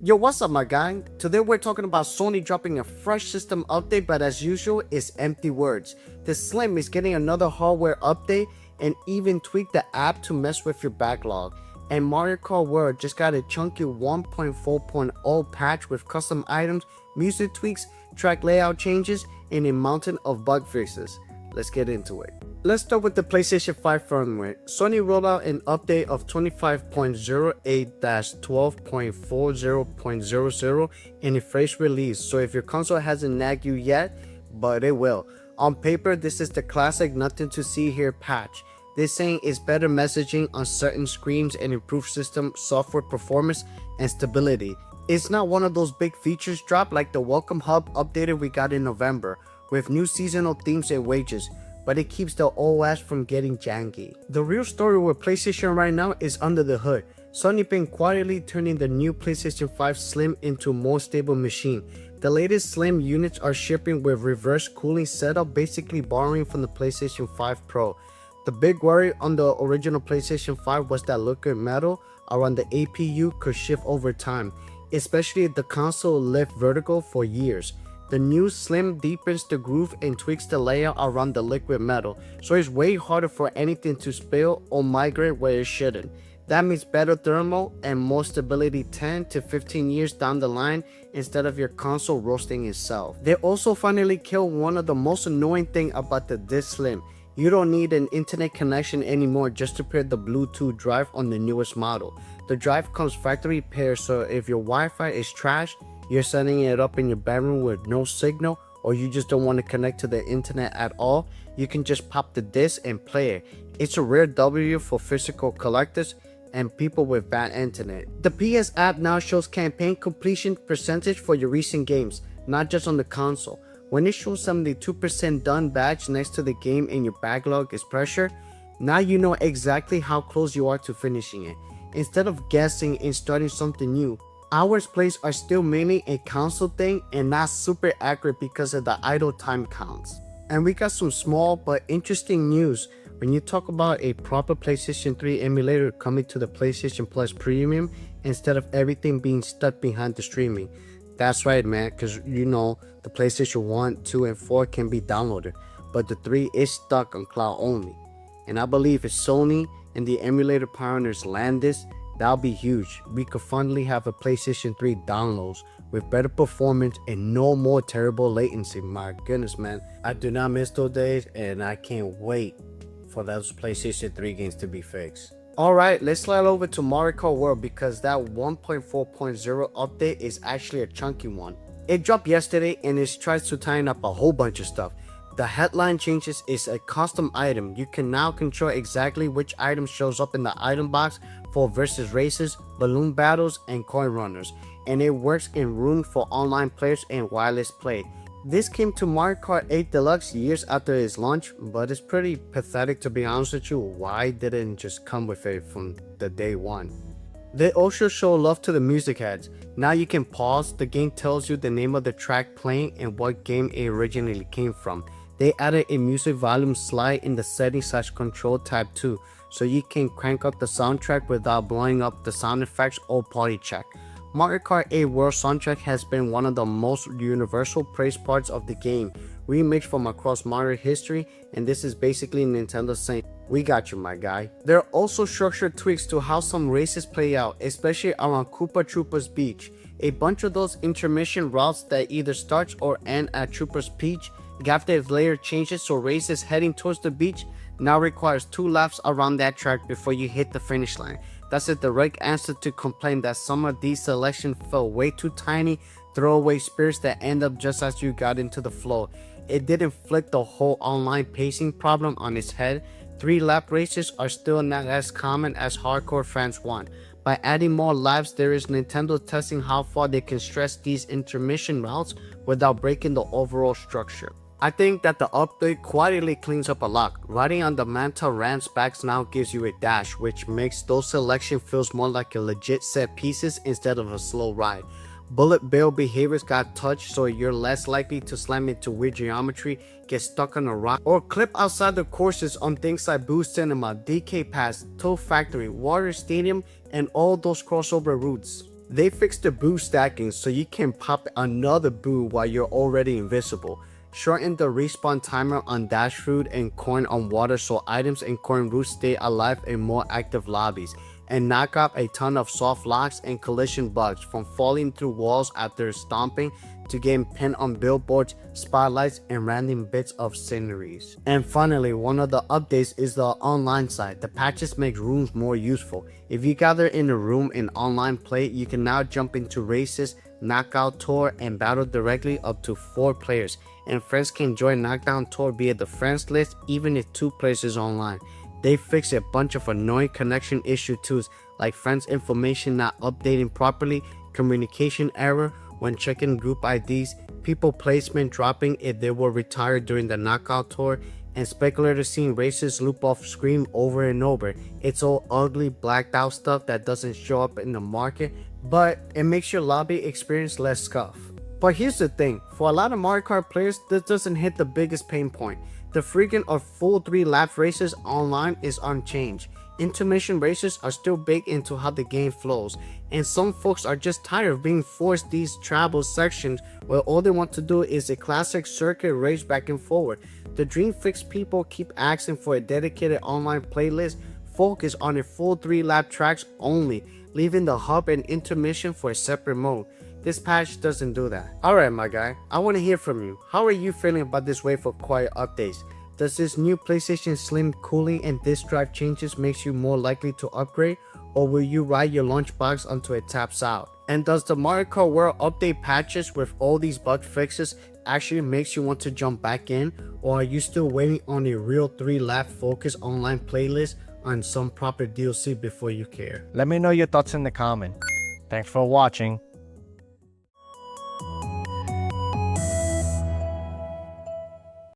Yo, what's up my guy? Today we're talking about Sony dropping a fresh system update, but as usual, it's empty words. The Slim is getting another hardware update and even tweaked the app to mess with your backlog. And Mario Kart World just got a chunky 1.4.0 patch with custom items, music tweaks, track layout changes, and a mountain of bug fixes. Let's get into it. Let's start with the PlayStation 5 firmware. Sony rolled out an update of 25.08-12.40.00 in a fresh release, so if your console hasn't nagged you yet, but it will. On paper, this is the classic nothing to see here patch. This saying is better messaging on certain screens and improved system software performance and stability. It's not one of those big features drop like the Welcome Hub updated we got in November, with new seasonal themes and wages, but it keeps the OS from getting janky. The real story with PlayStation right now is under the hood. Sony been quietly turning the new PlayStation 5 Slim into a more stable machine. The latest Slim units are shipping with reverse cooling setup, basically borrowing from the PlayStation 5 Pro. The big worry on the original PlayStation 5 was that liquid metal around the APU could shift over time, especially if the console left vertical for years. The new Slim deepens the groove and tweaks the layout around the liquid metal, so it's way harder for anything to spill or migrate where it shouldn't. That means better thermal and more stability 10 to 15 years down the line instead of your console roasting itself. They also finally killed one of the most annoying thing about the This Slim. You don't need an internet connection anymore just to pair the Bluetooth drive on the newest model. The drive comes factory paired, so if your Wi-Fi is trash, you're setting it up in your bedroom with no signal, or you just don't want to connect to the internet at all, you can just pop the disc and play it. It's a rare W for physical collectors and people with bad internet. The PS app now shows campaign completion percentage for your recent games, not just on the console. When it shows 72% done badge next to the game and your backlog is pressure, now you know exactly how close you are to finishing it. Instead of guessing and starting something new, hours plays are still mainly a console thing and not super accurate because of the idle time counts. And we got some small but interesting news when you talk about a proper PlayStation 3 emulator coming to the PlayStation Plus Premium instead of everything being stuck behind the streaming. That's right, man, because you know the PlayStation 1, 2, and 4 can be downloaded, but the 3 is stuck on cloud only. And I believe if Sony and the emulator pioneers land this, that'll be huge. We could finally have a PlayStation 3 downloads with better performance and no more terrible latency. My goodness, man, I do not miss those days, and I can't wait for those PlayStation 3 games to be fixed. Alright, let's slide over to Mario Kart World because that 1.4.0 update is actually a chunky one. It dropped yesterday and it tries to tighten up a whole bunch of stuff. The headline changes is a custom item. You can now control exactly which item shows up in the item box for versus races, balloon battles, and coin runners, and it works in room for online players and wireless play. This came to Mario Kart 8 Deluxe years after its launch, but it's pretty pathetic to be honest with you. Why didn't it just come with it from the day one? They also show love to the music heads. Now you can pause, the game tells you the name of the track playing and what game it originally came from. They added a music volume slide in the settings/control tab too, so you can crank up the soundtrack without blowing up the sound effects or party check. Mario Kart 8 World soundtrack has been one of the most universal praised parts of the game, remixed from across Mario history, and this is basically Nintendo saying, we got you my guy. There are also structured tweaks to how some races play out, especially around Koopa Troopa Beach. A bunch of those intermission routes that either start or end at Troopa's Beach got their layer changes, so races heading towards the beach now requires 2 laps around that track before you hit the finish line. That's a direct answer to complain that some of these selections felt way too tiny, throwaway spirits that end up just as you got into the flow. It didn't flip the whole online pacing problem on its head. 3-lap races are still not as common as hardcore fans want. By adding more laps, there is Nintendo testing how far they can stretch these intermission routes without breaking the overall structure. I think that the update quietly cleans up a lot. Riding on the Manta Ram's backs now gives you a dash, which makes those selection feels more like a legit set pieces instead of a slow ride. Bullet bill behaviors got touched, so you're less likely to slam into weird geometry, get stuck on a rock, or clip outside the courses on things like Boo Cinema, DK Pass, Toad Factory, Water Stadium, and all those crossover routes. They fixed the boo stacking so you can pop another boo while you're already invisible. Shorten the respawn timer on dash food and corn on water so items and corn roots stay alive in more active lobbies. And knock out a ton of soft locks and collision bugs, from falling through walls after stomping to getting pinned on billboards, spotlights, and random bits of sceneries. And finally, one of the updates is the online side. The patches make rooms more useful. If you gather in a room in online play, you can now jump into races, knockout tour, and battle directly up to 4 players. And friends can join knockdown tour via the friends list even if 2 players is online. They fixed a bunch of annoying connection issue too, like friends information not updating properly, communication error when checking group IDs, people placement dropping if they were retired during the knockout tour, and speculators seeing races loop off screen over and over. It's all ugly blacked out stuff that doesn't show up in the market, but it makes your lobby experience less scuff. But here's the thing, for a lot of Mario Kart players, this doesn't hit the biggest pain point. The frequent or full 3-lap races online is unchanged. Intermission races are still baked into how the game flows, and some folks are just tired of being forced these travel sections where all they want to do is a classic circuit race back and forward. The Dream Fix people keep asking for a dedicated online playlist focused on a full 3-lap tracks only, leaving the hub and intermission for a separate mode. This patch doesn't do that. Alright my guy, I want to hear from you. How are you feeling about this wave of quiet updates? Does this new PlayStation Slim cooling and disk drive changes makes you more likely to upgrade, or will you ride your launch box until it taps out? And does the Mario Kart World update patches with all these bug fixes actually makes you want to jump back in, or are you still waiting on a real 3-lap focus online playlist on some proper DLC before you care? Let me know your thoughts in the comment. Thanks for watching.